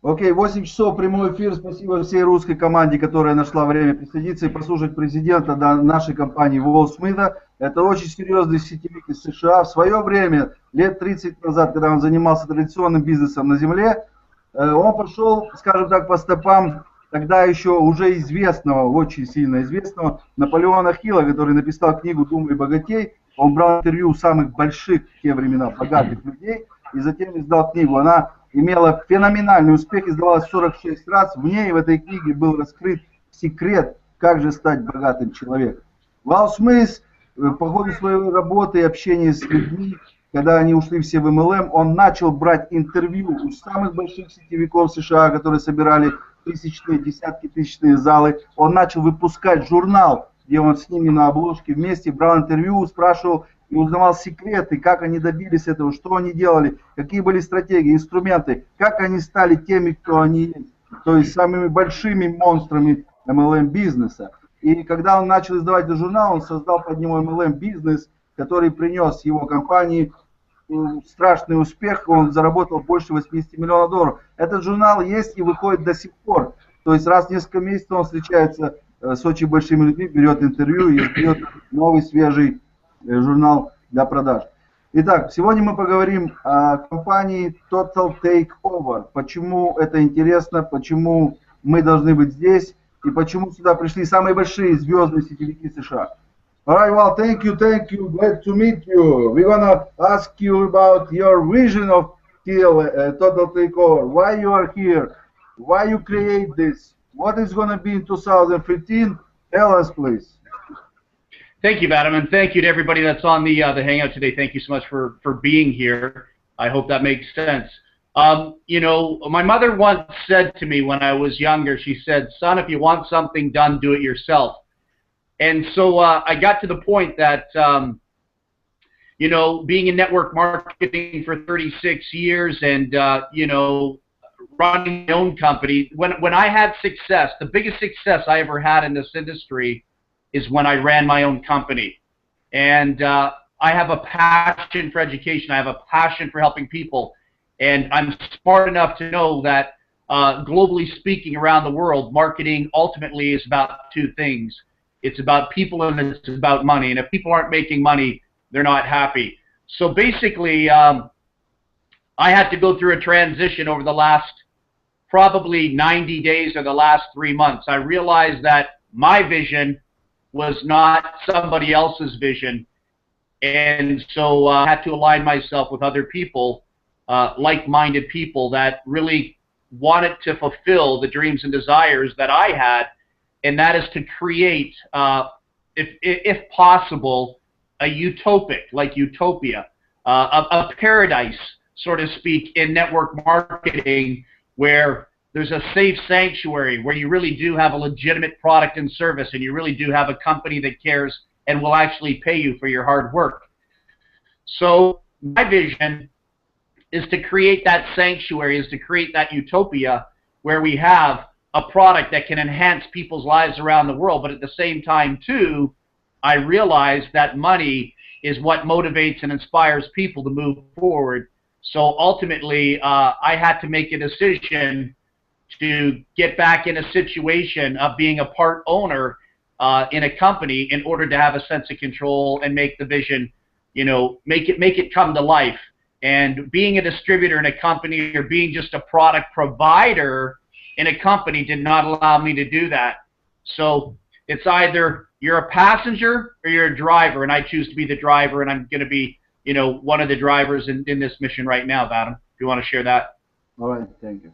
Окей, 8 часов прямой эфир. Спасибо всей русской команде, которая нашла время присоединиться и послушать президента нашей компании Val Smyth. Это очень серьезный сетевик из США. В свое время, лет 30 назад, когда он занимался традиционным бизнесом на земле, он пошел, скажем так, по стопам тогда еще уже известного, очень сильно известного Наполеона Хилла, который написал книгу «Думай богатей». Он брал интервью у самых больших в те времена богатых людей и затем издал книгу. Она имела феноменальный успех, издавалась 46 раз. В ней, в этой книге, был раскрыт секрет, как же стать богатым человеком. Вал Смyth по ходу своей работы и общения с людьми, когда они ушли все в МЛМ, он начал брать интервью у самых больших сетевиков США, которые собирали тысячные, десятки тысячные залы. Он начал выпускать журнал, где он с ними на обложке вместе брал интервью, спрашивал и узнавал секреты, как они добились этого, что они делали, какие были стратегии, инструменты, как они стали теми, кто они есть, то есть самыми большими монстрами MLM-бизнеса. И когда он начал издавать этот журнал, он создал под него MLM-бизнес, который принес его компании страшный успех, он заработал больше 80 миллионов долларов. Этот журнал есть и выходит до сих пор. То есть раз в несколько месяцев он встречается с очень большими людьми, берет интервью и издает новый свежий журнал для продаж. Итак, сегодня мы поговорим о компании Total Takeover. Почему это интересно, почему мы должны быть здесь и почему сюда пришли самые большие звездные сетевики США. Alright, well, thank you, glad to meet you. We're gonna ask you about your vision of Total Takeover. Why you are here? Why you create this? What is gonna be in 2015? Tell us, please. Thank you, Adam, and thank you to everybody that's on the Hangout today. Thank you so much for being here. I hope that makes sense. You know, my mother once said to me when I was younger, she said, son, if you want something done, do it yourself. And so I got to the point that, you know, being in network marketing for 36 years and, you know, running my own company, when I had success, the biggest success I ever had in this industry is when I ran my own company. And I have a passion for education. I have a passion for helping people. And I'm smart enough to know that globally speaking around the world, marketing ultimately is about two things. It's about people and it's about money. And if people aren't making money, they're not happy. So basically, I had to go through a transition over the last probably 90 days or the last 3 months. I realized that my vision was not somebody else's vision, and so I had to align myself with other people, like-minded people that really wanted to fulfill the dreams and desires that I had, and that is to create, if possible, a utopic, like utopia, a paradise, so to speak, in network marketing where there's a safe sanctuary where you really do have a legitimate product and service and you really do have a company that cares and will actually pay you for your hard work. So my vision is to create that sanctuary, is to create that utopia where we have a product that can enhance people's lives around the world, but at the same time too, I realize that money is what motivates and inspires people to move forward. So ultimately, I had to make a decision to get back in a situation of being a part owner in a company in order to have a sense of control and make the vision, you know, make it come to life. And being a distributor in a company or being just a product provider in a company did not allow me to do that. So it's either you're a passenger or you're a driver, and I choose to be the driver, and I'm going to be, you know, one of the drivers in this mission right now, Adam. If you want to share that. All right, thank you.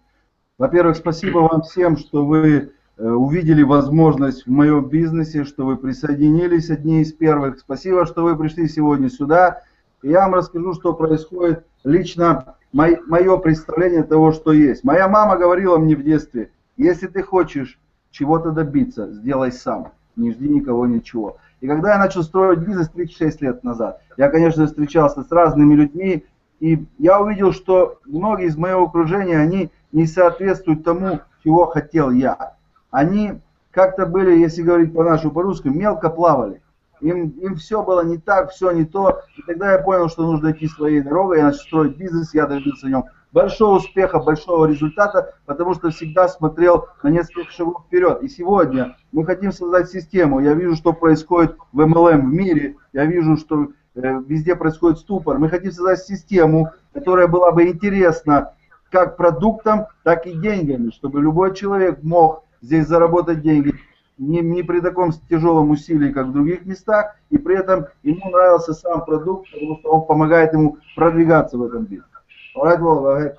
Во-первых, спасибо вам всем, что вы увидели возможность в моем бизнесе, что вы присоединились одни из первых. Спасибо, что вы пришли сегодня сюда. И я вам расскажу, что происходит лично, мое представление того, что есть. Моя мама говорила мне в детстве, если ты хочешь чего-то добиться, сделай сам, не жди никого ничего. И когда я начал строить бизнес 36 лет назад, я, конечно, встречался с разными людьми, и я увидел, что многие из моего окружения, они не соответствуют тому, чего хотел я. Они как-то были, если говорить по-русски, мелко плавали. Им все было не так, все не то. И тогда я понял, что нужно идти своей дорогой. Я начал строить бизнес, я добился в нем большого успеха, большого результата, потому что всегда смотрел на несколько шагов вперед. И сегодня мы хотим создать систему. Я вижу, что происходит в MLM в мире, я вижу, что везде происходит ступор. Мы хотим создать систему, которая была бы интересна как продуктом, так и деньгами, чтобы любой человек мог здесь заработать деньги не при таком тяжелом усилии, как в других местах, и при этом ему нравился сам продукт, потому что он помогает ему продвигаться в этом бизнесе. All right, well, go ahead.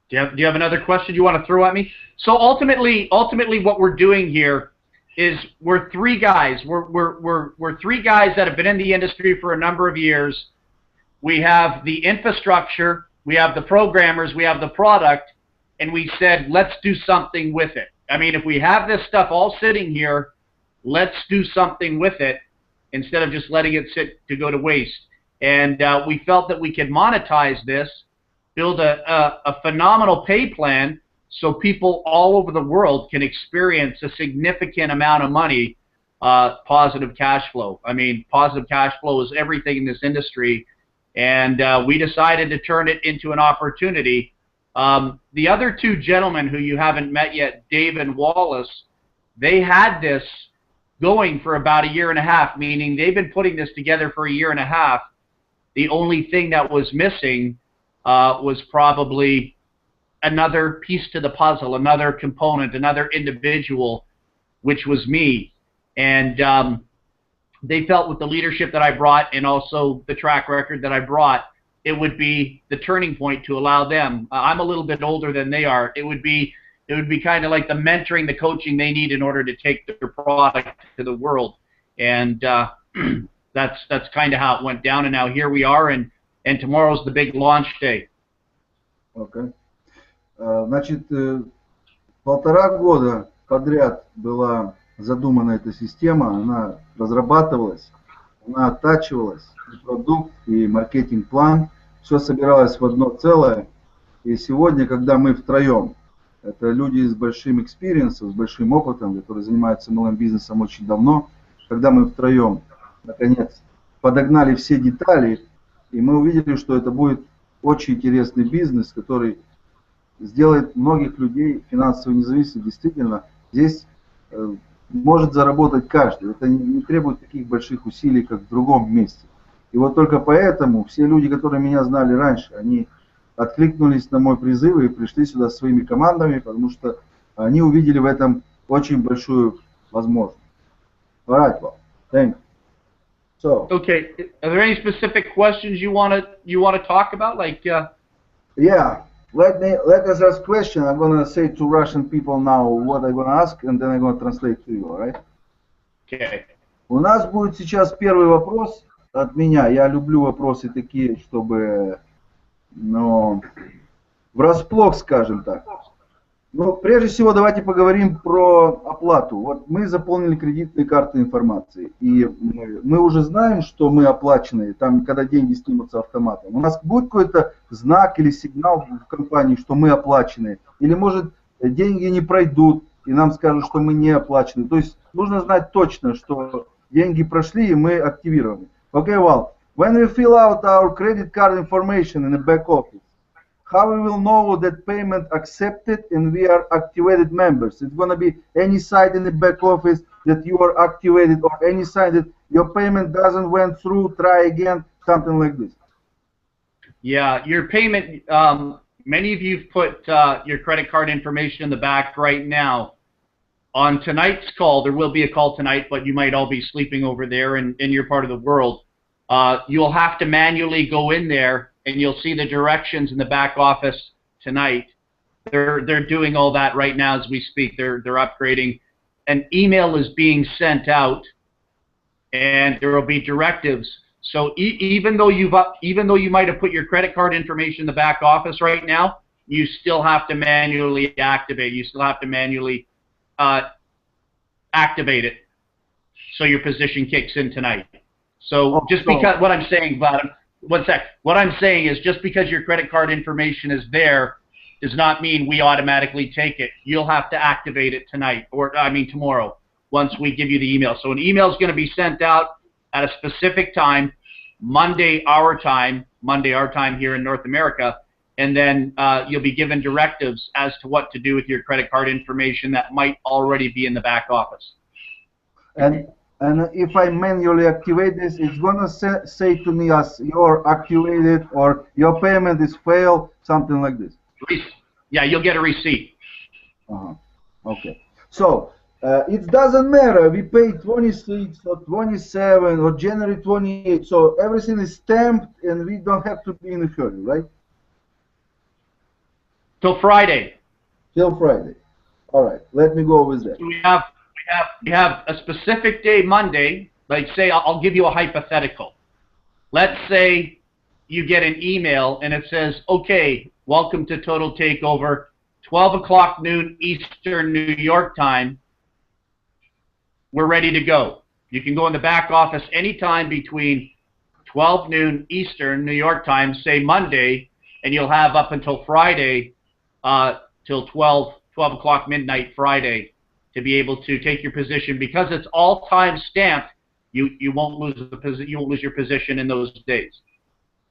Do you have another question you want to throw at me? So ultimately what we're doing here is we're three guys. We're three guys that have been in the industry for a number of years. We have the infrastructure, we have the programmers, we have the product, and we said, let's do something with it. I mean, if we have this stuff all sitting here, let's do something with it instead of just letting it sit to go to waste. And we felt that we could monetize this, build a phenomenal pay plan so people all over the world can experience a significant amount of money, positive cash flow. I mean, positive cash flow is everything in this industry, and we decided to turn it into an opportunity. The other two gentlemen who you haven't met yet, Dave and Wallace, they had this going for about a year and a half, meaning they've been putting this together for a year and a half. The only thing that was missing was probably another piece to the puzzle, another component, another individual, which was me. And they felt with the leadership that I brought and also the track record that I brought, it would be the turning point to allow them. I'm a little bit older than they are. It would be kind of like the mentoring, the coaching they need in order to take their product to the world. And that's kind of how it went down. And now here we are, and tomorrow's the big launch day. Okay. Значит, 1,5 года подряд была задумана эта система, она разрабатывалась, она оттачивалась, и продукт, и маркетинг-план, все собиралось в одно целое. И сегодня, когда мы втроем, это люди с большим экспириенсом, с большим опытом, которые занимаются MLM-бизнесом очень давно, когда мы втроем, наконец, подогнали все детали, и мы увидели, что это будет очень интересный бизнес, который сделает многих людей финансово независимыми. Действительно, здесь может заработать каждый. Это не требует таких больших усилий, как в другом месте. И вот только поэтому все люди, которые меня знали раньше, они откликнулись на мой призыв и пришли сюда своими командами, потому что они увидели в этом очень большую возможность. All right, well, thank you. So, okay, are there any specific questions you want to talk about? Like, yeah, let us ask question. I'm gonna say to Russian people now what I'm gonna ask, and then I'm gonna translate to you, all right? Okay. У нас будет сейчас первый вопрос от меня. Я люблю вопросы такие, чтобы, ну, врасплох, скажем так. Но прежде всего давайте поговорим про оплату. Вот мы заполнили кредитные карты информации, и мы уже знаем, что мы оплачены, там, когда деньги снимутся автоматом. У нас будет какой-то знак или сигнал в компании, что мы оплачены? Или, может, деньги не пройдут, и нам скажут, что мы не оплачены? То есть нужно знать точно, что деньги прошли, и мы активированы. Okay, well, when we fill out our credit card information in the back office, how we will know that payment accepted and we are activated members? It's going to be any site in the back office that you are activated, or any site that your payment doesn't went through, try again, something like this. Yeah, your payment, many of you have put your credit card information in the back right now. On tonight's call, there will be a call tonight, but you might all be sleeping over there in your part of the world. You'll have to manually go in there, and you'll see the directions in the back office tonight. They're doing all that right now as we speak. They're upgrading. An email is being sent out, and there will be directives. So even though you might have put your credit card information in the back office right now, you still have to manually activate. You still have to manually activate it, so your position kicks in tonight. So just because what I'm saying, Vlad, one sec. What I'm saying is just because your credit card information is there does not mean we automatically take it. You'll have to activate it tonight, or I mean tomorrow, once we give you the email. So an email is going to be sent out at a specific time, Monday our time, Monday our time here in North America, and then you'll be given directives as to what to do with your credit card information that might already be in the back office. And if I manually activate this, it's gonna say to me as you're activated or your payment is failed, something like this. Yeah, you'll get a receipt. Okay. So it doesn't matter. We pay 26 or 27 or January 28. So everything is stamped, and we don't have to be in a hurry, right? Till Friday. Till Friday. All right. Let me go with that. So we have a specific day, Monday. Like, say, I'll give you a hypothetical. Let's say you get an email and it says, "Okay, welcome to Total Takeover, 12 o'clock noon Eastern New York time. We're ready to go." You can go in the back office anytime between 12 noon Eastern New York time, say Monday, and you'll have up until Friday, till 12 o'clock midnight Friday, to be able to take your position. Because it's all time stamped, you won't lose your position in those days.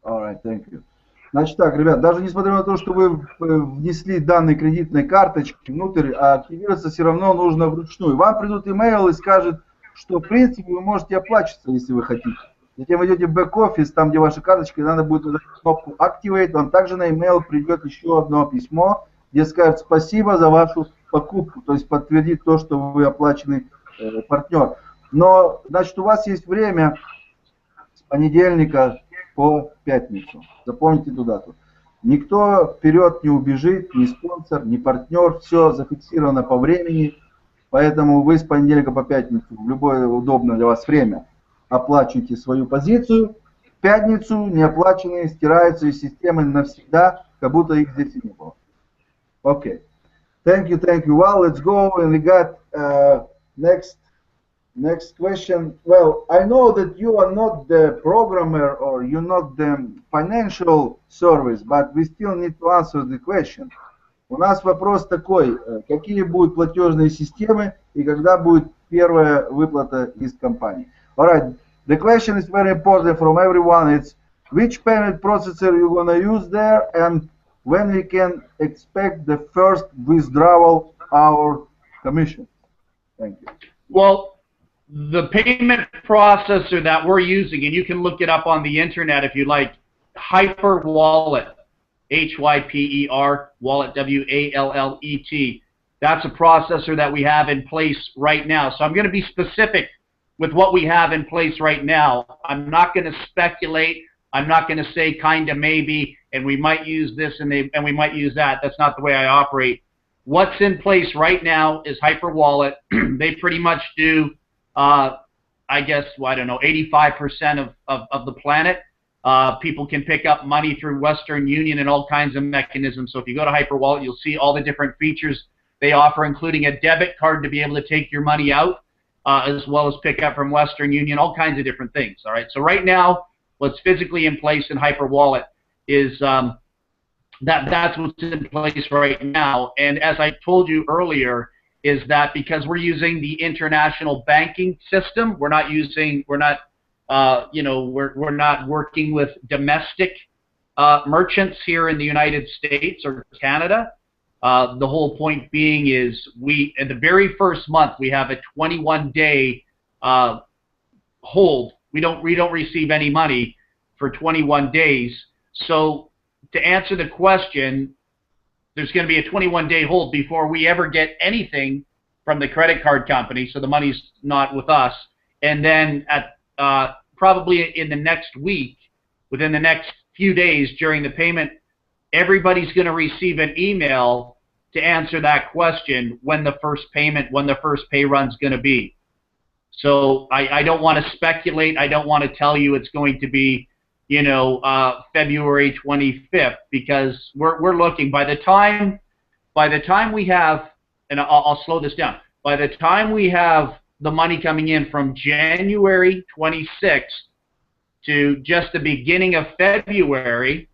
All right, thank you. Значит так, ребят, даже несмотря на то, что вы внесли данные кредитной карточки внутрь, активироваться все равно нужно вручную. Вам придут имейл и скажет, что в принципе вы можете оплачиваться, если вы хотите. Затем вы идете в бэк-офис, там где ваша карточка, и надо будет нажать кнопку Activate. Вам также на имейл придет еще одно письмо, где скажет спасибо за вашу покупку, то есть подтвердит то, что вы оплаченный партнер. Но, значит, у вас есть время с понедельника по пятницу. Запомните эту дату. Никто вперед не убежит, ни спонсор, ни партнер. Все зафиксировано по времени. Поэтому вы с понедельника по пятницу в любое удобное для вас время оплачиваете свою позицию. В пятницу неоплаченные стираются из системы навсегда, как будто их здесь и не было. Okay. Thank you. Well, let's go. And we got next question. Well, I know that you are not the programmer or you're not the financial service, but we still need to answer the question. У нас вопрос такой: какие будут платежные системы и когда будет первая выплата из компании? All right. The question is very important from everyone. It's which payment processor you're gonna use there and when we can expect the first withdrawal our commission. Thank you. Well, the payment processor that we're using, and you can look it up on the internet if you like, Hyper Wallet, Hyper Wallet, WALLET. That's a processor that we have in place right now. So I'm going to be specific with what we have in place right now. I'm not going to speculate. I'm not going to say kind of maybe, and we might use this and we might use that. That's not the way I operate. What's in place right now is Hyper Wallet. They pretty much do, I guess, well, I don't know, 85% of the planet. People can pick up money through Western Union and all kinds of mechanisms. So if you go to Hyper Wallet, you'll see all the different features they offer, including a debit card to be able to take your money out, as well as pick up from Western Union, all kinds of different things. All right. So right now, what's physically in place in Hyper Wallet is that's what's in place right now. And as I told you earlier, is that because we're using the international banking system, we're not working with domestic merchants here in the United States or Canada. The whole point being is in the very first month we have a 21-day hold. We don't receive any money for 21 days. So to answer the question, there's going to be a 21-day hold before we ever get anything from the credit card company. So the money's not with us. And then at probably in the next week, within the next few days during the payment, everybody's going to receive an email to answer that question when the first pay run's going to be. So I don't want to speculate. I don't want to tell you it's going to be, February 25th, because we're looking by the time we have, and I'll slow this down. By the time we have the money coming in from January 26th to just the beginning of February,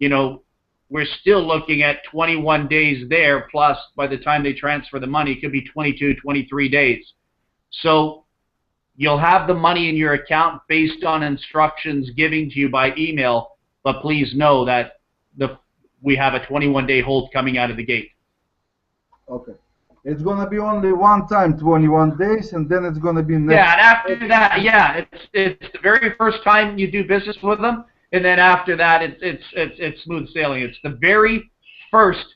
we're still looking at 21 days there, plus by the time they transfer the money, it could be 22, 23 days. So you'll have the money in your account based on instructions given to you by email but please know that we have a 21-day hold coming out of the gate. Okay. It's going to be only one time, 21 days, and then it's going to be next. Yeah, and after that, yeah, it's the very first time you do business with them, and then after that, it's smooth sailing. It's the very first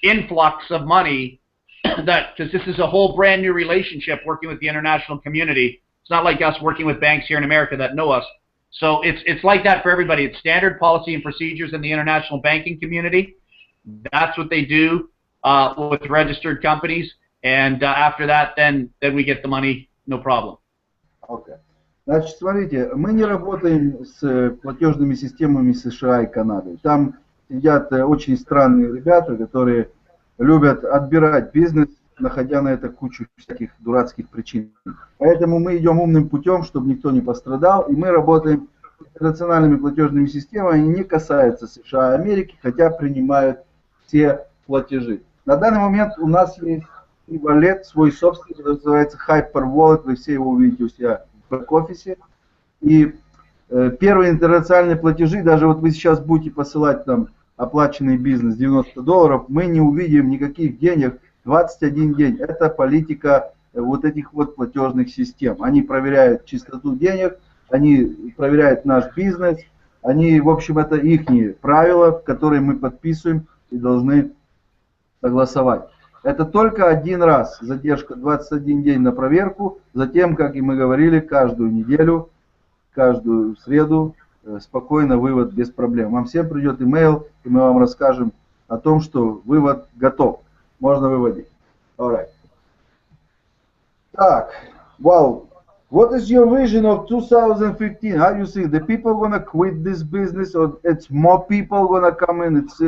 influx of money because this is a whole brand new relationship working with the international community. It's not like us working with banks here in America that know us. So it's like that for everybody. It's standard policy and procedures in the international banking community. That's what they do with registered companies, and after that, then we get the money, no problem. Okay. Значит, смотрите, мы не работаем с платежными системами США и Канады. Там сидят очень странные ребята, которые любят отбирать бизнес, находя на это кучу всяких дурацких причин. Поэтому мы идем умным путем, чтобы никто не пострадал, и мы работаем с национальными платежными системами, они не касаются США и Америки, хотя принимают все платежи. На данный момент у нас есть e-wallet, свой собственный, называется Hyper Wallet, вы все его увидите у себя в бэк-офисе. И первые интернациональные платежи, даже вот вы сейчас будете посылать нам оплаченный бизнес $90, мы не увидим никаких денег 21 день. Это политика вот этих вот платежных систем. Они проверяют чистоту денег, они проверяют наш бизнес, они, в общем, это их правила, которые мы подписываем и должны согласовать. Это только один раз задержка 21 день на проверку, затем, как и мы говорили, каждую неделю, каждую среду спокойно вывод без проблем. Вам всем придет имейл, и мы вам расскажем о том, что вывод готов. Можно выводить. Alright. Так, wow. What is your vision of 2015? How do you see the people gonna quit this business, or it's more people gonna come in? It's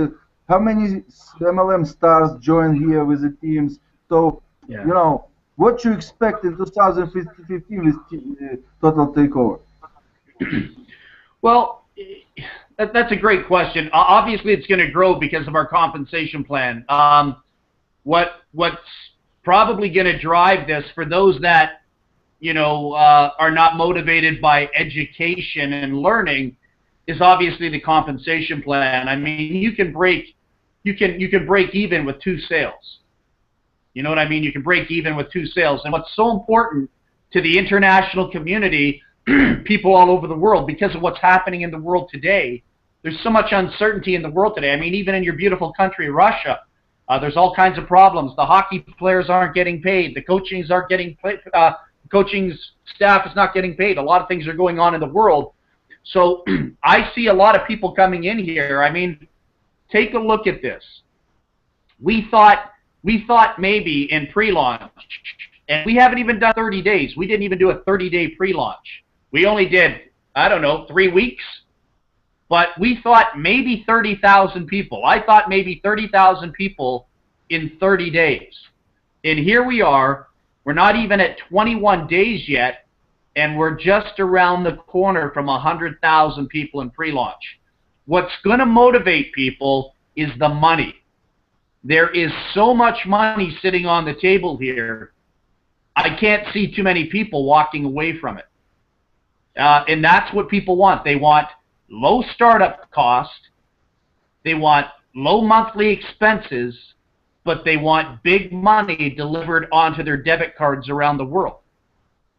how many MLM stars join here with the teams? So, yeah. You know, what you expect in 2015 with Total Takeover? Well, that's a great question. Obviously, it's going to grow because of our compensation plan. What's probably going to drive this for those that, you know, are not motivated by education and learning is obviously the compensation plan. I mean, you can break even with 2 sales. You know what I mean? You can break even with 2 sales. And what's so important to the international community, people all over the world, because of what's happening in the world today, there's so much uncertainty in the world today. I mean, even in your beautiful country, Russia, there's all kinds of problems. The hockey players aren't getting paid. The coachings aren't getting paid. Coaching staff is not getting paid. A lot of things are going on in the world. So I see a lot of people coming in here. I mean, take a look at this. We thought maybe in pre-launch, and we haven't even done 30 days. We didn't even do a 30-day pre-launch. We only did, I don't know, 3 weeks. But we thought maybe 30,000 people. I thought maybe 30,000 people in 30 days. And here we are. We're not even at 21 days yet, and we're just around the corner from 100,000 people in pre-launch. What's going to motivate people is the money. There is so much money sitting on the table here, I can't see too many people walking away from it. And that's what people want. They want low startup cost, they want low monthly expenses, but they want big money delivered onto their debit cards around the world.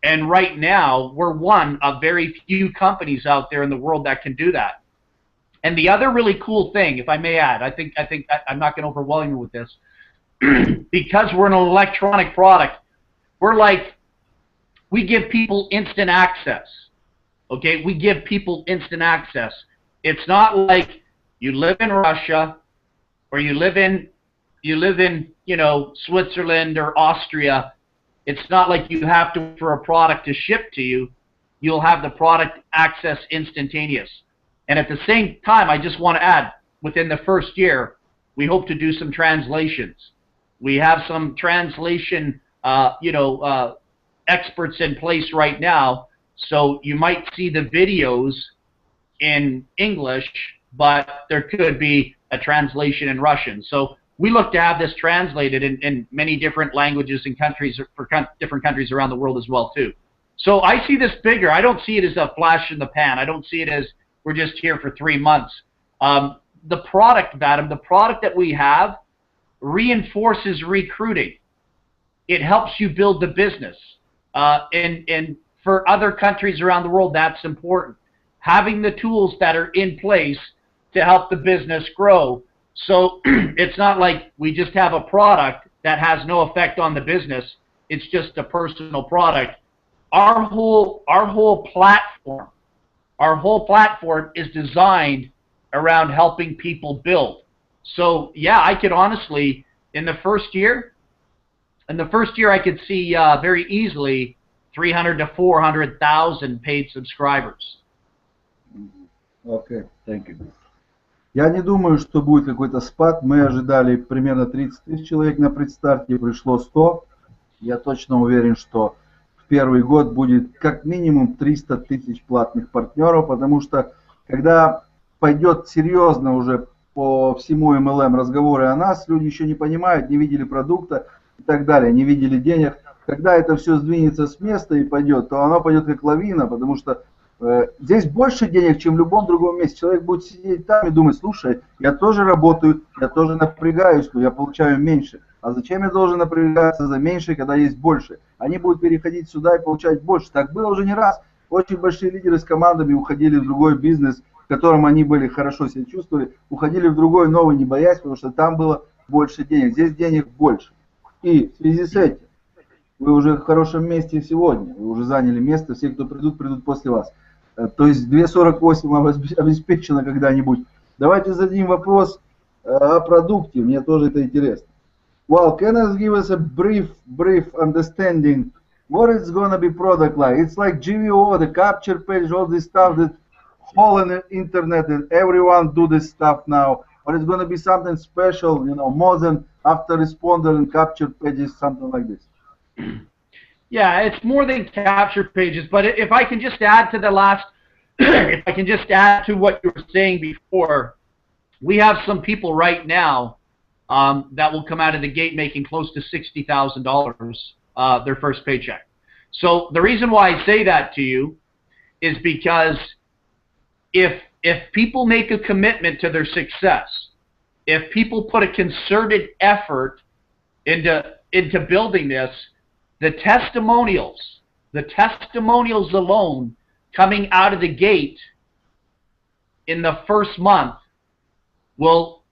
And right now, we're one of very few companies out there in the world that can do that. And the other really cool thing, if I may add, I think I'm not going to overwhelm you with this, because we're an electronic product, we give people instant access. Okay, we give people instant access. It's not like you live in Russia or you live in, you know, Switzerland or Austria. It's not like you have to wait for a product to ship to you. You'll have the product access instantaneous. And at the same time, I just want to add, within the first year, we hope to do some translations. We have some translation, experts in place right now. So you might see the videos in English, but there could be a translation in Russian. So we look to have this translated in many different languages and countries, for different countries around the world as well too. So I see this bigger. I don't see it as a flash in the pan. I don't see it as we're just here for 3 months. The product, Vadim, the product that we have reinforces recruiting. It helps you build the business. And for other countries around the world, that's important. Having the tools that are in place to help the business grow. So it's not like we just have a product that has no effect on the business. It's just a personal product. Our whole platform is designed around helping people build. So yeah, I could honestly, in the first year I could see very easily 300 to 400,000 paid subscribers. Okay, thank you. Я не думаю, что будет какой-то спад. Мы ожидали примерно 30 тысяч человек на предстарте, пришло 100. Я точно уверен, что в первый год будет как минимум 300 тысяч платных партнеров, потому что когда пойдет серьезно уже по всему MLM разговоры о нас, люди еще не понимают, не видели продукта и так далее, не видели денег. Когда это все сдвинется с места и пойдет, то оно пойдет как лавина, потому что здесь больше денег, чем в любом другом месте. Человек будет сидеть там и думать: слушай, я тоже работаю, я тоже напрягаюсь, но я получаю меньше. А зачем я должен напрягаться за меньше, когда есть больше? Они будут переходить сюда и получать больше. Так было уже не раз. Очень большие лидеры с командами уходили в другой бизнес, в котором они были хорошо себя чувствовали, уходили в другой новый, не боясь, потому что там было больше денег. Здесь денег больше. И в связи с этим вы уже в хорошем месте сегодня. Вы уже заняли место. Все, кто придут после вас. То есть 2.48 обеспечено когда-нибудь. Давайте зададим вопрос о продукте. Мне тоже это интересно. Well, can you give us a brief understanding what it's gonna be product like? It's like GVO, the capture page, all this stuff that whole in the internet and everyone do this stuff now. Or it's gonna be something special, you know, more than after responder and capture pages, something like this. Yeah, it's more than capture pages, but if I can just add to the last, if I can just add to what you were saying before, we have some people right now that will come out of the gate making close to $60,000 their first paycheck. So the reason why I say that to you is because if people make a commitment to their success, if people put a concerted effort into building this, the testimonials alone coming out of the gate in the first month will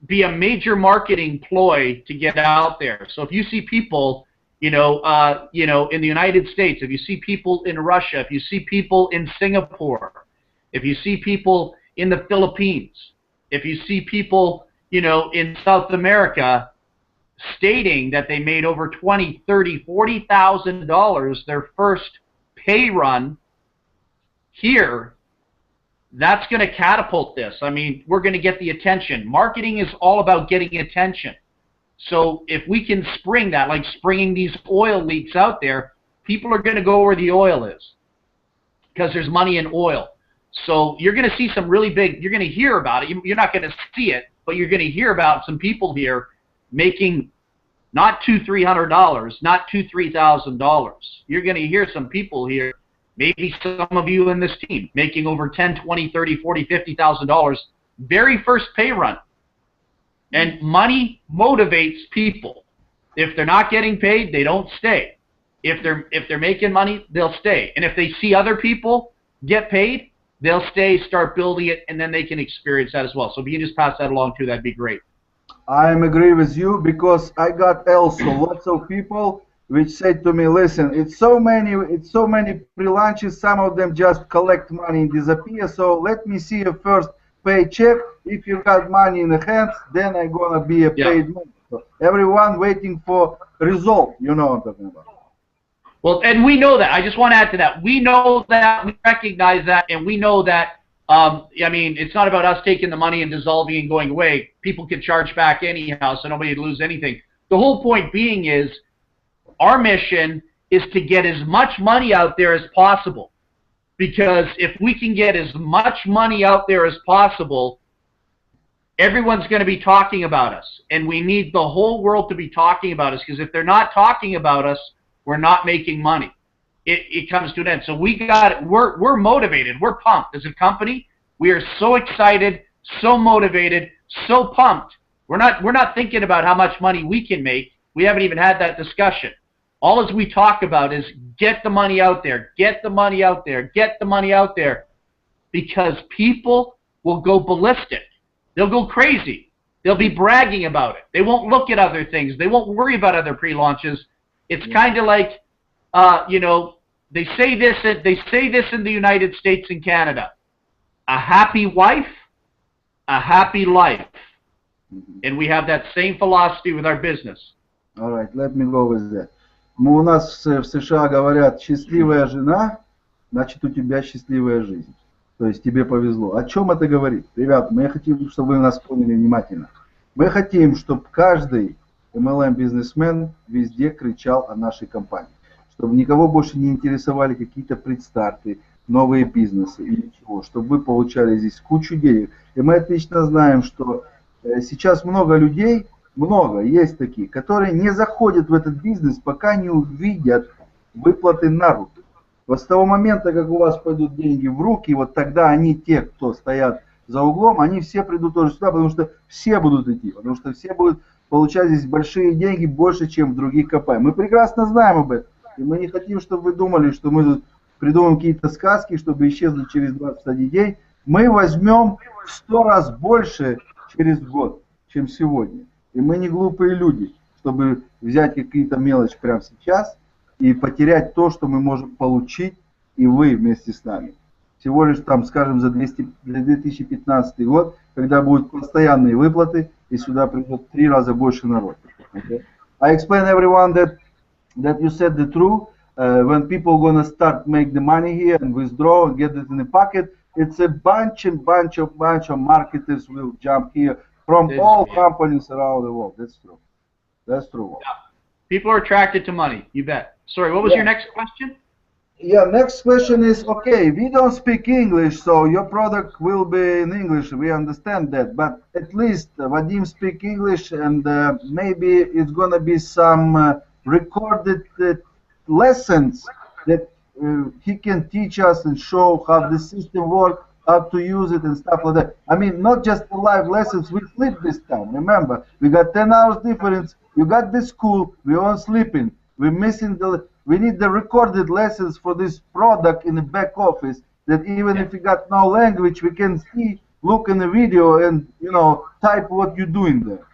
be a major marketing ploy to get out there. So if you see people, in the United States, if you see people in Russia, if you see people in Singapore, if you see people in the Philippines, if you see people, in South America, stating that they made over $20,000, $30,000, $40,000 their first pay run here, that's going to catapult this. I mean, we're going to get the attention. Marketing is all about getting attention. So if we can spring that, like springing these oil leaks out there, people are going to go where the oil is because there's money in oil. So you're going to see some really big, you're going to hear about it. You're not going to see it, but you're going to hear about some people here making not $200, $300, not $2,000, $3,000. You're going to hear some people here, maybe some of you in this team, making over $10,000, $20,000, $30,000, $40,000, $50,000 very first pay run. And money motivates people. If they're not getting paid, they don't stay. If they're making money, they'll stay. And if they see other people get paid, they'll stay, start building it, and then they can experience that as well. So if you can just pass that along too, that'd be great. I agree with you, because I got also lots of people which said to me, listen, it's so many pre-launches, some of them just collect money and disappear, so let me see a first paycheck. If you got money in the hands, then I'm gonna be a paid member. So everyone waiting for result, you know what I'm talking about. Well, and we know that. I just want to add to that. We know that, we recognize that, and we know that, I mean, it's not about us taking the money and dissolving and going away. People can charge back anyhow, so nobody would lose anything. The whole point being is, our mission is to get as much money out there as possible. Because if we can get as much money out there as possible, everyone's going to be talking about us. And we need the whole world to be talking about us, because if they're not talking about us, we're not making money. It comes to an end. So we got it. We're motivated. We're pumped as a company. We are so excited so motivated, so pumped. We're not thinking about how much money we can make. We haven't even had that discussion. All as we talk about is get the money out there, get the money out there, get the money out there, because people will go ballistic. They'll go crazy. They'll be bragging about it. They won't look at other things. They won't worry about other pre-launches. It's kind of like, you know, they say this in the United States and Canada: a happy wife, a happy life. And we have that same philosophy with our business. All right, let me go with that. У нас в США говорят: счастливая жена, значит у тебя счастливая жизнь. То есть тебе повезло. О чем это говорит? Ребят, мы хотим, чтобы вы нас поняли внимательно. Мы хотим, чтобы каждый MLM-бизнесмен везде кричал о нашей компании. Чтобы никого больше не интересовали какие-то предстарты, новые бизнесы или чего. Чтобы вы получали здесь кучу денег. И мы отлично знаем, что сейчас много людей, есть такие, которые не заходят в этот бизнес, пока не увидят выплаты на руки. Вот с того момента, как у вас пойдут деньги в руки, вот тогда они, те, кто стоят за углом, они все придут тоже сюда, потому что все будут идти, потому что все будут получать здесь большие деньги, больше, чем в других компаниях. Мы прекрасно знаем об этом, и мы не хотим, чтобы вы думали, что мы тут придумаем какие-то сказки, чтобы исчезнуть через 21 день. Мы возьмем в 100 раз больше через год, чем сегодня. И мы не глупые люди, чтобы взять какие-то мелочи прямо сейчас и потерять то, что мы можем получить, и вы вместе с нами. Всего лишь там, скажем, за 2015 год, когда будут постоянные выплаты, и сюда придет 3 раза больше народа. Okay? I explain everyone that you said the truth. When people gonna start make the money here and withdraw and get it in the pocket, it's a bunch of marketers will jump here from all companies around the world. That's true. That's true. Yeah. People are attracted to money. You bet. Sorry, what was your next question? Yeah, next question is, okay, we don't speak English, so your product will be in English. We understand that. But at least Vadim speak English, and maybe it's going to be some recorded lessons that he can teach us and show how the system works, how to use it and stuff like that. I mean, not just the live lessons, we sleep this time. Remember, we got 10 hours difference. You got the school, we aren't sleeping. We're missing we need the recorded lessons for this product in the back office, that even if we got no language, we can see, look in the video and, you know, type what you're doing there.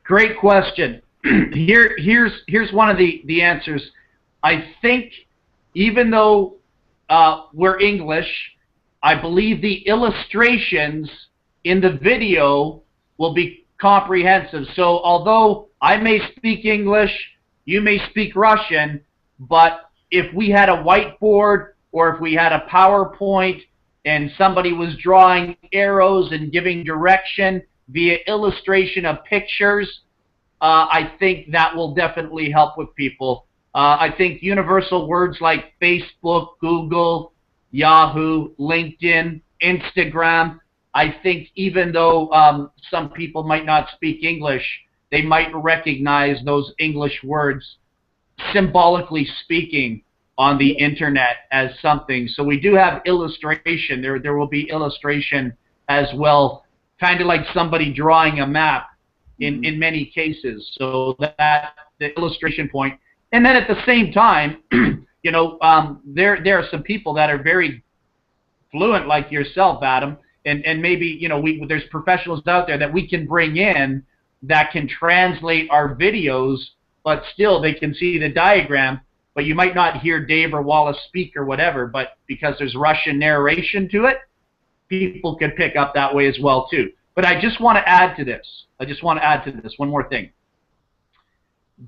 Great question. Here's one of the answers. I think even though we're English, I believe the illustrations in the video will be comprehensive. So although I may speak English, you may speak Russian, but if we had a whiteboard or if we had a PowerPoint and somebody was drawing arrows and giving direction via illustration of pictures, I think that will definitely help with people. I think universal words like Facebook, Google, Yahoo, LinkedIn, Instagram, I think even though some people might not speak English, they might recognize those English words, symbolically speaking, on the internet as something. So we do have illustration. There will be illustration as well, kind of like somebody drawing a map in many cases. So that the illustration point. And then at the same time, you know, there are some people that are very fluent like yourself, Adam, and maybe, you know, there's professionals out there that we can bring in that can translate our videos, but still they can see the diagram, but you might not hear Dave or Wallace speak or whatever, but because there's Russian narration to it, people can pick up that way as well too. But I just want to add to this. One more thing.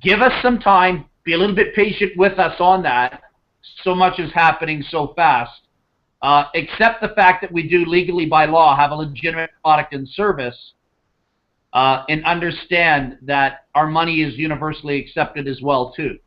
Give us some time. Be a little bit patient with us on that. So much is happening so fast. Accept the fact that we do legally by law have a legitimate product and service, and understand that our money is universally accepted as well too.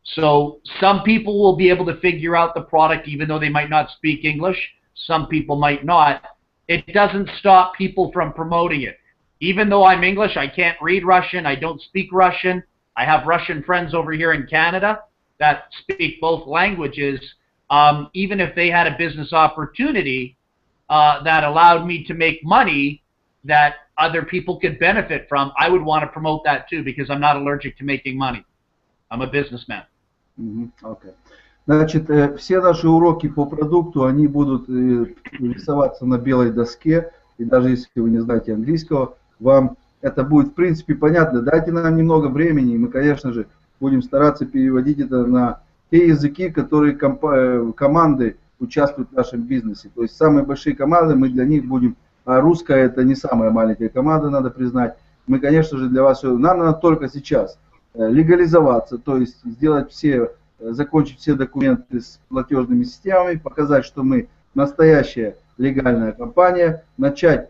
So some people will be able to figure out the product even though they might not speak English. Some people might not. It doesn't stop people from promoting it. Even though I'm English, I can't read Russian, I don't speak Russian. I have Russian friends over here in Canada that speak both languages. Even if they had a business opportunity, that allowed me to make money that other people could benefit from, I would want to promote that too, because I'm not allergic to making money. I'm a businessman. Okay. Значит, все наши уроки по продукту, они будут рисоваться на белой доске, и даже если вы не знаете английского, вам это будет в принципе понятно. Дайте нам немного времени, и мы, конечно же, будем стараться переводить это на те языки, которые команды участвуют в нашем бизнесе. То есть самые большие команды, мы для них будем, а русская это не самая маленькая команда, надо признать. Мы, конечно же, для вас, нам надо только сейчас легализоваться, то есть сделать все, закончить все документы с платежными системами, показать, что мы настоящая легальная компания, начать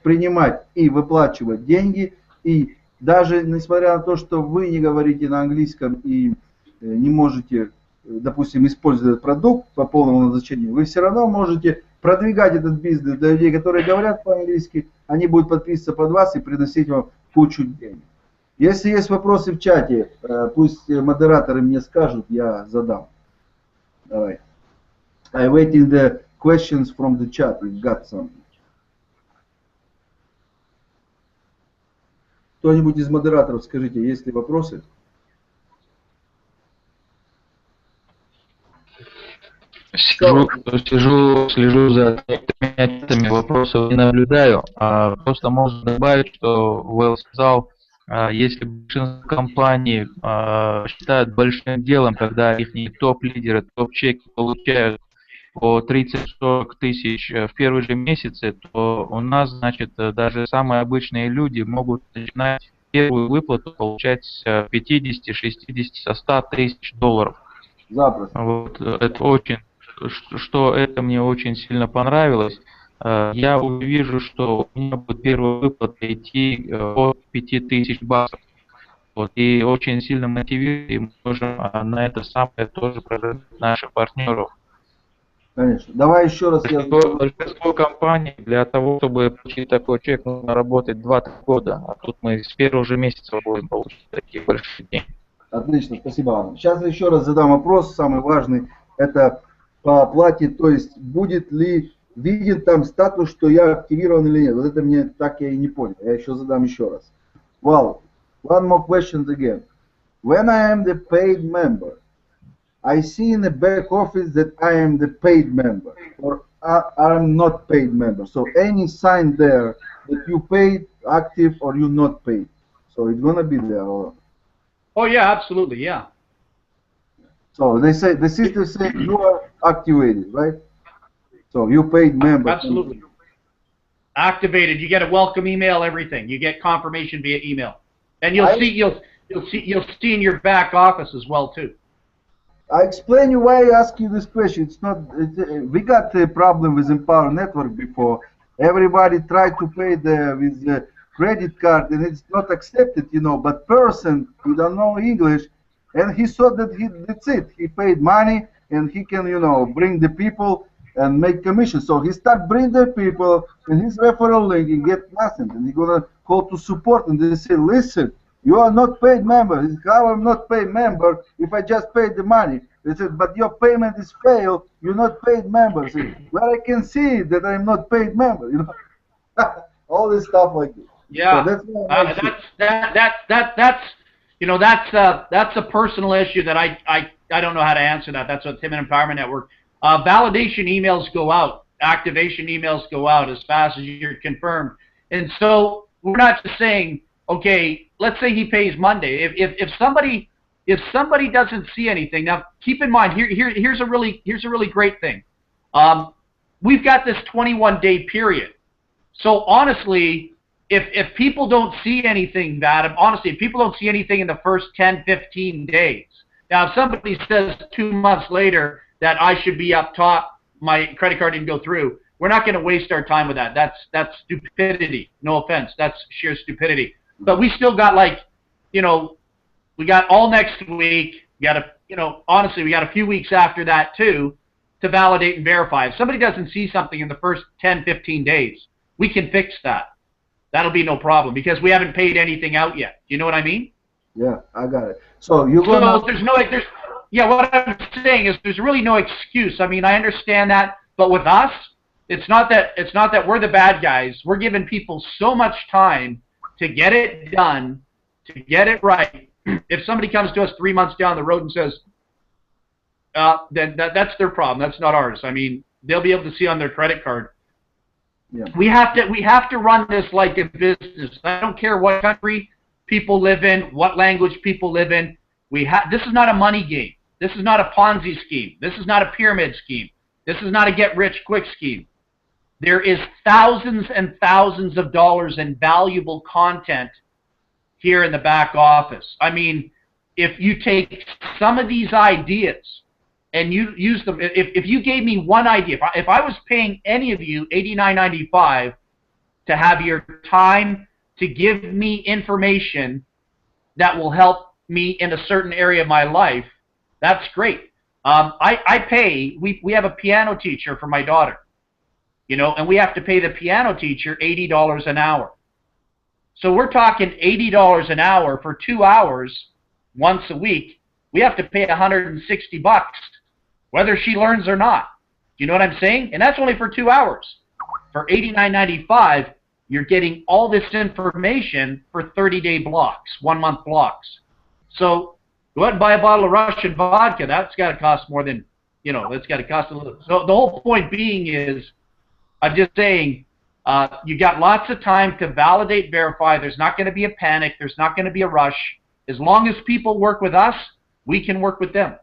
принимать и выплачивать деньги, и даже несмотря на то, что вы не говорите на английском и не можете, допустим, использовать этот продукт по полному назначению, вы все равно можете продвигать этот бизнес для людей, которые говорят по-английски, они будут подписываться под вас и приносить вам кучу денег. Если есть вопросы в чате, пусть модераторы мне скажут, я задам. Давай. I waiting the questions from the chat. We've got some. Кто-нибудь из модераторов, скажите, есть ли вопросы? Слежу за ответами вопросов и наблюдаю. Просто можно добавить, что Вэл сказал, если большинство компаний считают большим делом, когда их топ-лидеры, топ-чеки получают по 30-40 тысяч в первые же месяцы, то у нас, значит, даже самые обычные люди могут начинать первую выплату получать с 50, 60, 100 тысяч долларов. Запросто. Вот, это очень, что это мне очень сильно понравилось. Я увижу, что у меня будет первая выплата идти от 5000 баксов. Вот, и очень сильно мотивирует, и мы можем на это самое тоже продать наших партнеров. Конечно. Давай еще раз. Большинство компаний для того, чтобы получить такой чек, нужно работать 2-3 года. А тут мы с первого же месяца будем получить такие большие деньги. Отлично, спасибо вам. Сейчас еще раз задам вопрос, самый важный. Это по оплате, то есть будет ли виден там статус, что я активирован или нет. Вот это мне так я и не понял. Я еще задам еще раз. Well, one more question again. When I am the paid member, I see in the back office that I am the paid member, or I'm not paid member. So any sign there that you paid, active, or you not paid. So it's gonna be there. Or... Oh yeah, absolutely, yeah. So they say the system says you are activated, right? So you paid member. Absolutely. Activated. You get a welcome email, everything. You get confirmation via email, and you'll see in your back office as well too. I explain you why I ask you this question. It's not. We got a problem with Empower Network before. Everybody tried to pay with the credit card, and it's not accepted, you know. But person who don't know English, and he thought that that's it. He paid money, and he can, you know, bring the people and make commission. So he start bring the people, and his referral link, he get nothing. And he gonna call to support, and they say, listen, you are not paid member. He said, how I'm not paid member if I just paid the money? They said, but your payment is failed. You're not paid member. I said, well, I can see that I'm not paid member. You know, all this stuff like this. Yeah, so that's you know, that's a personal issue that I don't know how to answer that. That's what Tim and Empowerment Network. Validation emails go out, activation emails go out as fast as you're confirmed, and so we're not just saying, okay, let's say he pays Monday. If somebody doesn't see anything, now keep in mind here's a really great thing. We've got this 21-day period. So honestly, if people don't see anything, honestly, if people don't see anything in the first 10, 15 days, now if somebody says 2 months later that I should be up top, my credit card didn't go through, we're not going to waste our time with that. That's stupidity. No offense. That's sheer stupidity. But we still got, like, you know, we got all next week. We got honestly, we got a few weeks after that too to validate and verify. If somebody doesn't see something in the first 10, 15 days, we can fix that. That'll be no problem because we haven't paid anything out yet. Do you know what I mean? Yeah, I got it. So you're gonna. So yeah, what I'm saying is there's really no excuse. I mean, I understand that, but with us, it's not that we're the bad guys. We're giving people so much time to get it done, to get it right. If somebody comes to us 3 months down the road and says, then that's their problem. That's not ours. I mean, they'll be able to see on their credit card. Yeah. We have to run this like a business. I don't care what country people live in, what language people live in. This is not a money game. This is not a Ponzi scheme. This is not a pyramid scheme. This is not a get-rich-quick scheme. There is thousands and thousands of dollars in valuable content here in the back office. I mean, if you take some of these ideas and you use them, if you gave me one idea, if I was paying any of you $89.95 to have your time to give me information that will help me in a certain area of my life, that's great. We have a piano teacher for my daughter, you know, and we have to pay the piano teacher $80 an hour. So we're talking $80 an hour for 2 hours once a week. We have to pay $160, whether she learns or not. You know what I'm saying? And that's only for 2 hours. For $89.95, you're getting all this information for 30-day blocks, 1-month blocks. So go ahead and buy a bottle of Russian vodka. That's got to cost more than, you know, that's got to cost a little. So the whole point being is, I'm just saying, you got lots of time to validate, verify. There's not going to be a panic. There's not going to be a rush. As long as people work with us, we can work with them.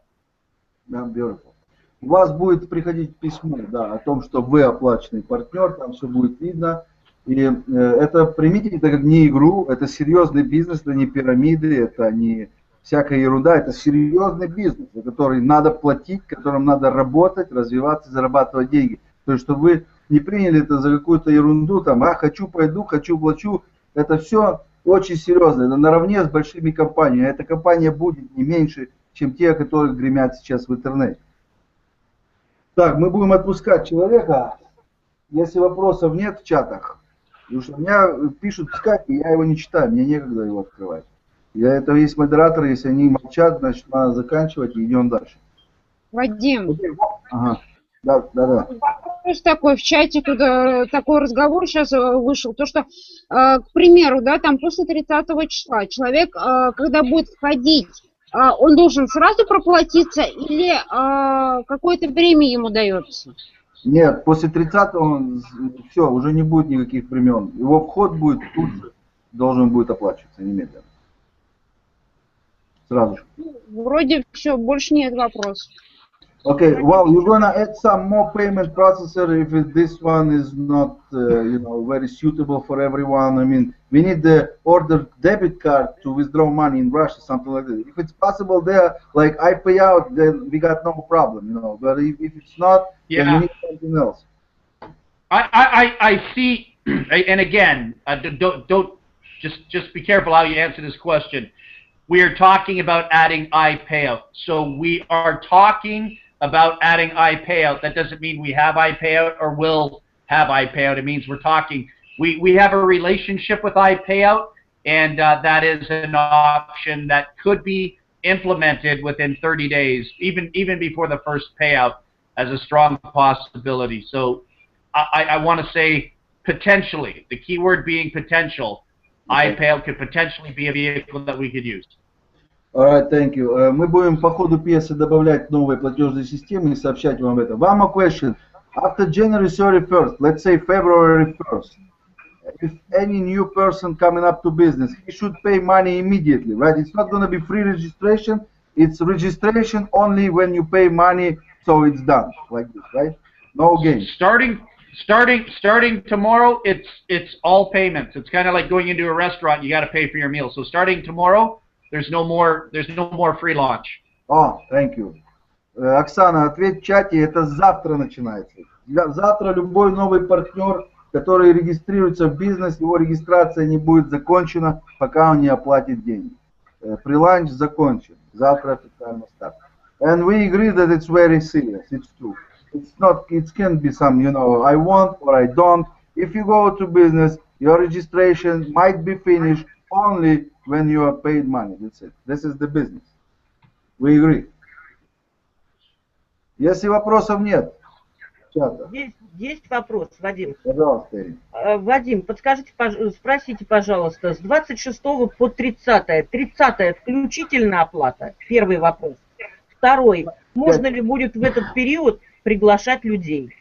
Yeah, beautiful. У вас будет приходить письмо, да, о том, что вы оплаченный партнер, там все будет видно. И это примите это как не игру, это серьезный бизнес, это не пирамиды, это не всякая ерунда, это серьезный бизнес, за который надо платить, в котором надо работать, развиваться, зарабатывать деньги. То есть, чтобы вы не приняли это за какую-то ерунду, там, хочу, пойду, хочу, плачу. Это все очень серьезно, это наравне с большими компаниями. Эта компания будет не меньше, чем те, которые гремят сейчас в интернете. Так, мы будем отпускать человека. Если вопросов нет в чатах, потому что у меня пишут в скайпе, я его не читаю, мне некогда его открывать. Это есть модераторы, если они молчат, значит надо заканчивать и идем дальше. Вадим. Ага. Да. Вопрос такой, в чате тут такой разговор сейчас вышел, то что, к примеру, да, там после 30 числа человек, когда будет входить, он должен сразу проплатиться или какое-то время ему дается? Нет, после 30-го все, уже не будет никаких времен. Его вход будет тут же, должен будет оплачиваться немедленно. Сразу же. Вроде все, больше нет вопросов. Okay, well, you're gonna add some more payment processor if this one is not, you know, very suitable for everyone. I mean, we need the order debit card to withdraw money in Russia, something like that. If it's possible there, like I pay out, then we got no problem, you know. But if it's not, then we need something else. I see, and again, don't just be careful how you answer this question. We are talking about adding iPayout, so we are talking about adding iPayout. That doesn't mean we have iPayout or will have iPayout. It means we're talking. We have a relationship with iPayout, and that is an option that could be implemented within 30 days, even before the first payout, as a strong possibility. So I want to say potentially, the key word being potential. iPayout could potentially be a vehicle that we could use. Alright, thank you. Мы будем по ходу пьесы добавлять новые платежные системы и сообщать вам это. One more question. After January 31st, let's say February 1st, if any new person coming up to business, he should pay money immediately, right? It's not going to be free registration. It's registration only when you pay money, so it's done, like this, right? No games. Starting tomorrow, it's all payments. It's kind of like going into a restaurant. You got to pay for your meal. So starting tomorrow, there's no more free launch. Oh, thank you. Оксана, ответь в чате, это завтра начинается. Завтра любой новый партнер, который регистрируется в бизнес, его регистрация не будет закончена, пока он не оплатит деньги. Преланч закончен. Завтра официально старт. And we agree that it's very serious. It's true. It's not. It can be some, you know, I want or I don't. If you go to business, your registration might be finished only when you are paid money. That's it. This is the business. We agree. Если вопросов нет, чата. Есть вопрос, Вадим. Пожалуйста, Ирина. Вадим, подскажите, спросите, пожалуйста, с 26 по 30, 30 включительно оплата? Первый вопрос. Второй, можно ли будет в этот период приглашать людей?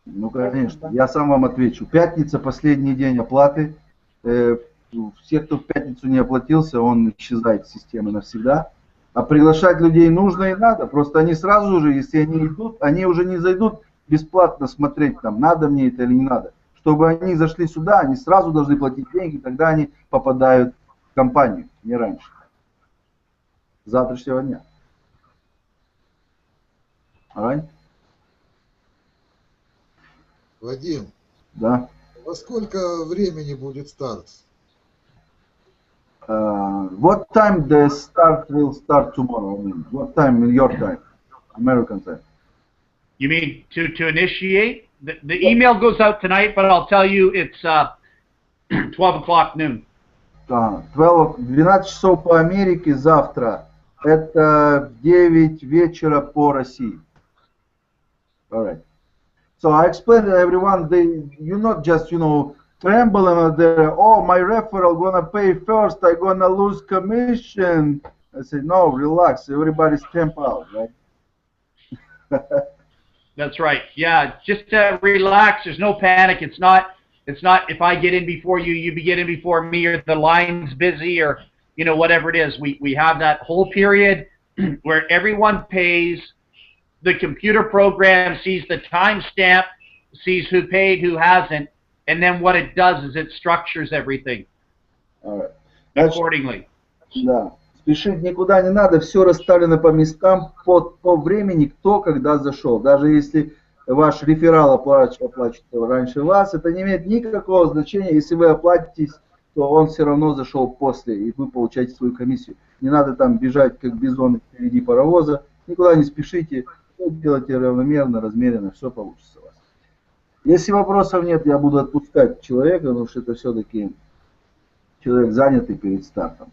Ну, конечно, я сам вам отвечу. Пятница, последний день оплаты. Все, кто в пятницу не оплатился, он исчезает с системы навсегда. А приглашать людей нужно и надо. Просто они сразу же, если они идут, они уже не зайдут бесплатно смотреть, там, надо мне это или не надо. Чтобы они зашли сюда, они сразу должны платить деньги, тогда они попадают в компанию, не раньше. С завтрашнего дня. Алright? Вадим, Да. во сколько времени будет старт? What time the start will start tomorrow? I mean, what time in your time? American time. You mean to initiate? The email goes out tonight, but I'll tell you it's 12 o'clock noon. 12 часов по Америке завтра. Это 9 вечера по России. Alright. So I explained to everyone, you not just, trembling there, oh, my referral gonna pay first, I gonna lose commission. I said, no, relax, everybody's temp out, right? That's right. Yeah, just relax. There's no panic. It's not if I get in before you, you get in before me, or the line's busy, or whatever it is. We have that whole period where everyone pays. The computer program sees the timestamp, sees who paid, who hasn't, and then what it does is it structures everything accordingly. Да. Спешить никуда не надо, все расставлено по местам, по времени, кто когда зашел. Даже если ваш реферал оплачивает раньше вас, это не имеет никакого значения. Если вы оплатитесь, то он все равно зашел после, и вы получаете свою комиссию. Не надо там бежать, как бизоны впереди паровоза. Никуда не спешите, делайте равномерно, размеренно, все получится у вас. Если вопросов нет, я буду отпускать человека, потому что это все-таки человек занятый перед стартом.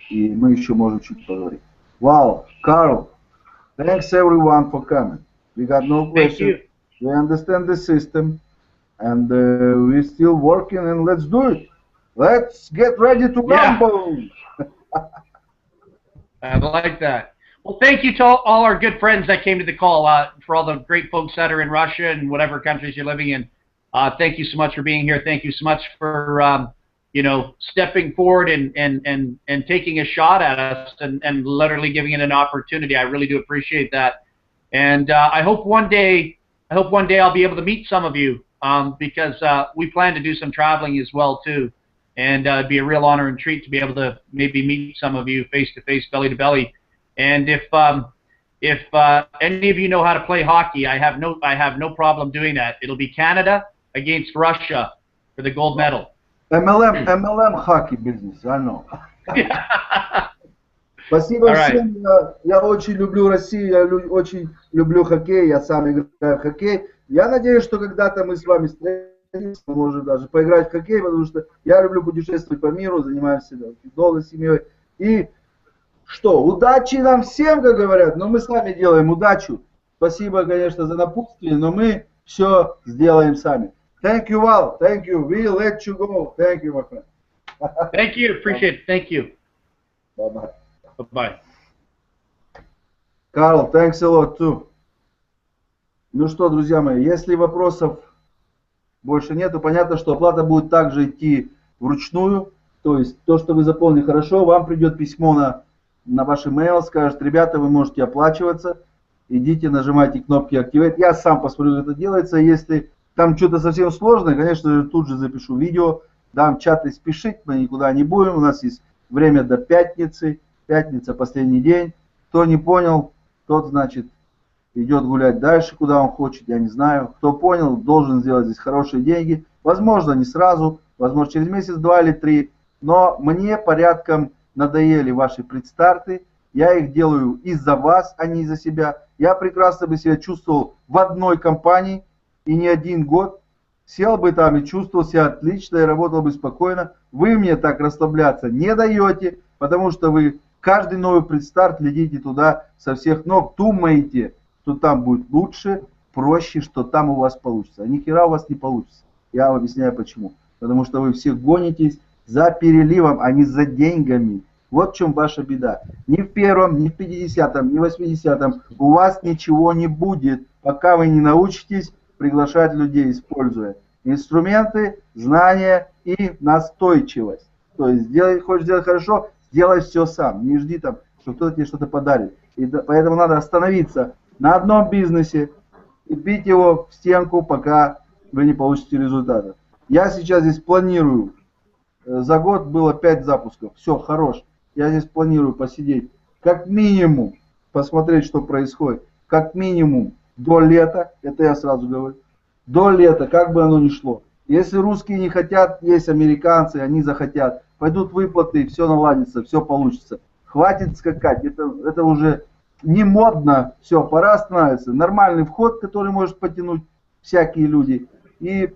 И мы еще можем чуть поговорить. Wow, Carl, thanks everyone for coming. We got no questions. We understand the system, and we're still working, and let's do it. Let's get ready to rumble. I like that. Well, thank you to all our good friends that came to the call, for all the great folks that are in Russia and whatever countries you're living in. Thank you so much for being here. Thank you so much for stepping forward and taking a shot at us and literally giving it an opportunity. I really do appreciate that. And I hope one day I'll be able to meet some of you, because we plan to do some traveling as well too. And it'd be a real honor and treat to be able to maybe meet some of you face to face, belly to belly. And if any of you know how to play hockey, I have no problem doing that. It'll be Canada against Russia for the gold medal. MLM hockey business, I know. Спасибо всем. Я очень люблю Россию, я очень люблю хоккей, я сам играю в хоккей. Я надеюсь, что когда-то мы с вами встретимся, мы можем даже поиграть в хоккей, потому что я люблю путешествовать по миру, занимаюсь долго семьей. И что, удачи нам всем, как говорят, но мы сами делаем удачу. Спасибо, конечно, за напутствие, но мы все сделаем сами. Thank you, Val. Thank you. We'll let you go. Thank you, my friend. Thank you. Appreciate it. Thank you. Bye-bye. Bye-bye. Carl, thanks a lot too. Ну что, друзья мои, если вопросов больше нету, понятно, что оплата будет также идти вручную. То есть то, что вы заполнили хорошо, вам придет письмо на ваш email, скажет: ребята, вы можете оплачиваться. Идите, нажимайте кнопки Activate. Я сам посмотрю, как это делается. Если там что-то совсем сложное, конечно же, тут же запишу видео, дам чат и спешить, мы никуда не будем. У нас есть время до пятницы. Пятница, последний день. Кто не понял, тот, значит, идет гулять дальше, куда он хочет, я не знаю. Кто понял, должен сделать здесь хорошие деньги. Возможно, не сразу, возможно, через месяц, 2 или 3. Но мне порядком надоели ваши предстарты. Я их делаю из-за вас, а не из-за себя. Я прекрасно бы себя чувствовал в одной компании и не 1 год. Сел бы там и чувствовал себя отлично, и работал бы спокойно. Вы мне так расслабляться не даете, потому что вы каждый новый предстарт летите туда со всех ног, думаете, что там будет лучше, проще, что там у вас получится. А ни хера у вас не получится. Я вам объясняю почему. Потому что вы все гонитесь за переливом, а не за деньгами. Вот в чем ваша беда. Ни в первом, ни в 50-м, ни в 80-м у вас ничего не будет, пока вы не научитесь приглашать людей, используя инструменты, знания и настойчивость. То есть, хочешь сделать хорошо, сделай все сам. Не жди там, что кто-то тебе что-то подарит. И поэтому надо остановиться на одном бизнесе и бить его в стенку, пока вы не получите результата. Я сейчас здесь планирую. За год было 5 запусков. Все, хорош. Я здесь планирую посидеть. Как минимум, посмотреть, что происходит. Как минимум до лета. Это я сразу говорю. До лета, как бы оно ни шло. Если русские не хотят, есть американцы, они захотят. Пойдут выплаты, все наладится, все получится. Хватит скакать. Это уже не модно. Все, пора остановиться. Нормальный вход, который может потянуть всякие люди. И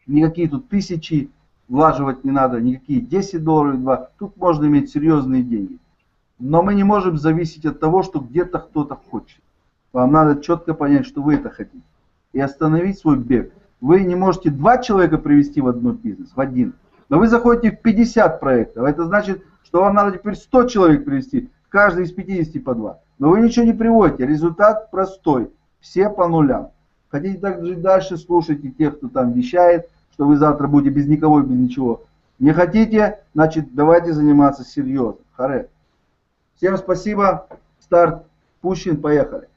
никакие тут тысячи влаживать не надо, никакие 10 долларов, 2. Тут можно иметь серьезные деньги. Но мы не можем зависеть от того, что где-то кто-то хочет. Вам надо четко понять, что вы это хотите. И остановить свой бег. Вы не можете 2 человека привести в один бизнес, в один. Но вы заходите в 50 проектов. Это значит, что вам надо теперь 100 человек привести, каждый из 50 по 2. Но вы ничего не приводите. Результат простой. Все по нулям. Хотите так жить дальше, слушайте тех, кто там вещает, что вы завтра будете без никого и без ничего. Не хотите, значит, давайте заниматься серьезно. Харе. Всем спасибо. Старт. Пущин. Поехали.